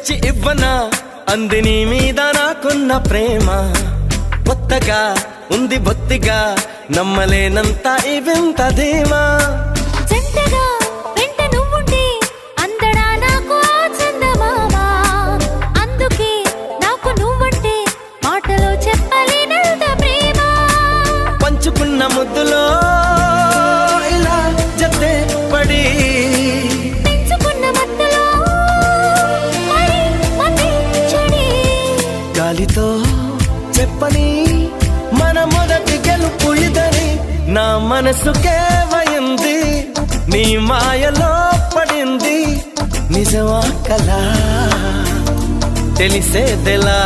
తెచ్చి ఇవ్వనా అంది నీ మీద నాకున్న ప్రేమ కొత్తగా ఉంది బొత్తిగా నమ్మలేనంత ఈ వింత ధీమా జంటగా వెంట నువ్వుంటే అందడా నాకు ఆ చందమామ అందుకే నాకు నువ్వంటే మాటలో చెప్పలేనంత ప్రేమ పంచుకున్న ముద్దులో ఇలా జతే పడి పెంచుకున్న మత్తులో మరి మతి చెడి గాలితో చెప్పని మన మొదటి గెలుపు ఇదని నా మనసుకే వయింది నీ మాయలో పడింది నిజమా కలా తెలిసేదెలా